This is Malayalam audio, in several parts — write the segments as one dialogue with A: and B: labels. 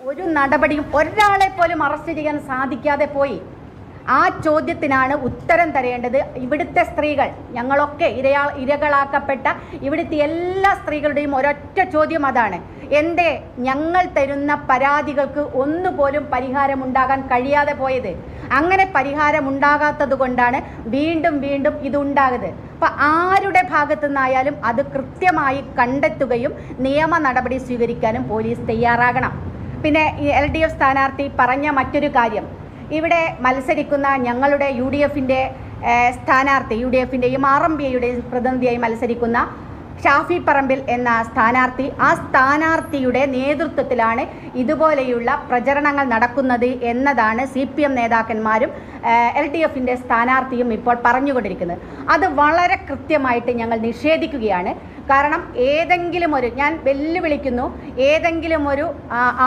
A: ഒരു നടപടിയും ഒരാളെ പോലും അറസ്റ്റ് ചെയ്യാൻ സാധിക്കാതെ പോയി. ആ ചോദ്യത്തിനാണ് ഉത്തരം തരേണ്ടത് ഇവിടുത്തെ സ്ത്രീകൾ. ഞങ്ങളൊക്കെ ഇരകളാക്കപ്പെട്ട ഇവിടുത്തെ എല്ലാ സ്ത്രീകളുടെയും ഒരൊറ്റ ചോദ്യം അതാണ്: എന്തേ ഞങ്ങൾ തരുന്ന പരാതികൾക്ക് ഒന്നുപോലും പരിഹാരമുണ്ടാകാൻ കഴിയാതെ പോയത്? അങ്ങനെ പരിഹാരമുണ്ടാകാത്തത് കൊണ്ടാണ് വീണ്ടും വീണ്ടും ഇതുണ്ടാകുന്നത്. അപ്പം ആരുടെ ഭാഗത്തു നിന്നായാലും അത് കൃത്യമായി കണ്ടെത്തുകയും നിയമ നടപടി സ്വീകരിക്കാനും പോലീസ് തയ്യാറാകണം. പിന്നെ LDF സ്ഥാനാർത്ഥി പറഞ്ഞ മറ്റൊരു കാര്യം, ഇവിടെ മത്സരിക്കുന്ന ഞങ്ങളുടെ UDFിൻ്റെ സ്ഥാനാർത്ഥി, UDFിൻ്റെയും RMPIയുടെയും പ്രതിനിധിയായി മത്സരിക്കുന്ന ഷാഫി പറമ്പിൽ എന്ന സ്ഥാനാർത്ഥി, ആ സ്ഥാനാർത്ഥിയുടെ നേതൃത്വത്തിലാണ് ഇതുപോലെയുള്ള പ്രചരണങ്ങൾ നടക്കുന്നത് എന്നതാണ് CPM നേതാക്കന്മാരും LDFിൻ്റെ സ്ഥാനാർത്ഥിയും ഇപ്പോൾ പറഞ്ഞുകൊണ്ടിരിക്കുന്നത്. അത് വളരെ കൃത്യമായിട്ട് ഞങ്ങൾ നിഷേധിക്കുകയാണ്. കാരണം ഏതെങ്കിലും ഒരു, ഞാൻ വെല്ലുവിളിക്കുന്നു, ഏതെങ്കിലും ഒരു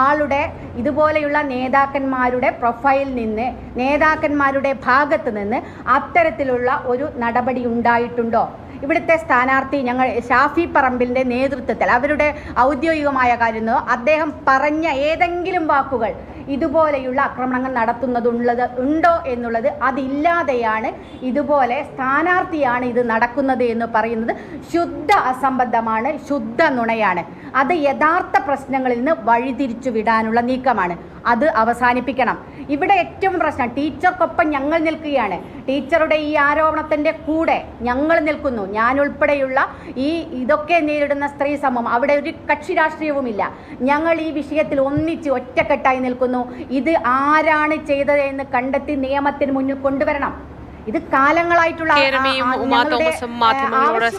A: ആളുടെ ഇതുപോലെയുള്ള നേതാക്കന്മാരുടെ പ്രൊഫൈലിൽ നിന്ന്, നേതാക്കന്മാരുടെ ഭാഗത്ത് നിന്ന് അത്തരത്തിലുള്ള ഒരു നടപടി ഉണ്ടായിട്ടുണ്ടോ? ഇവിടുത്തെ സ്ഥാനാർത്ഥി ഞങ്ങൾ ഷാഫി പറമ്പിലിൻ്റെ നേതൃത്വത്തിൽ, അവരുടെ ഔദ്യോഗികമായ കാര്യമോ അദ്ദേഹം പറഞ്ഞ ഏതെങ്കിലും വാക്കുകൾ ഇതുപോലെയുള്ള ആക്രമണങ്ങൾ ഉണ്ടോ എന്നുള്ളത് അതില്ലാതെയാണ് ഇതുപോലെ സ്ഥാനാർത്ഥിയാണ് ഇത് നടക്കുന്നത് എന്ന് പറയുന്നത് ശുദ്ധ അസംബന്ധമാണ്, ശുദ്ധ നുണയാണ്. അത് യഥാർത്ഥ പ്രശ്നങ്ങളിൽ നിന്ന് വഴിതിരിച്ചു വിടാനുള്ള നീക്കമാണ്. അത് അവസാനിപ്പിക്കണം. ഇവിടെ ഏറ്റവും പ്രശ്നം, ടീച്ചർക്കൊപ്പം ഞങ്ങൾ നിൽക്കുകയാണ്. ടീച്ചറുടെ ഈ ആരോപണത്തിൻ്റെ കൂടെ ഞങ്ങൾ നിൽക്കുന്നു. ഞാൻ ഉൾപ്പെടെയുള്ള ഇതൊക്കെ നേരിടുന്ന സ്ത്രീ സമൂഹം, അവിടെ ഒരു കക്ഷി രാഷ്ട്രീയവുമില്ല. ഞങ്ങൾ ഈ വിഷയത്തിൽ ഒന്നിച്ച് ഒറ്റക്കെട്ടായി നിൽക്കുന്നു. ഇത് ആരാണ് ചെയ്തത് എന്ന് കണ്ടെത്തി നിയമത്തിന് മുന്നിൽ കൊണ്ടുവരണം. ഇത് കാലങ്ങളായിട്ടുള്ള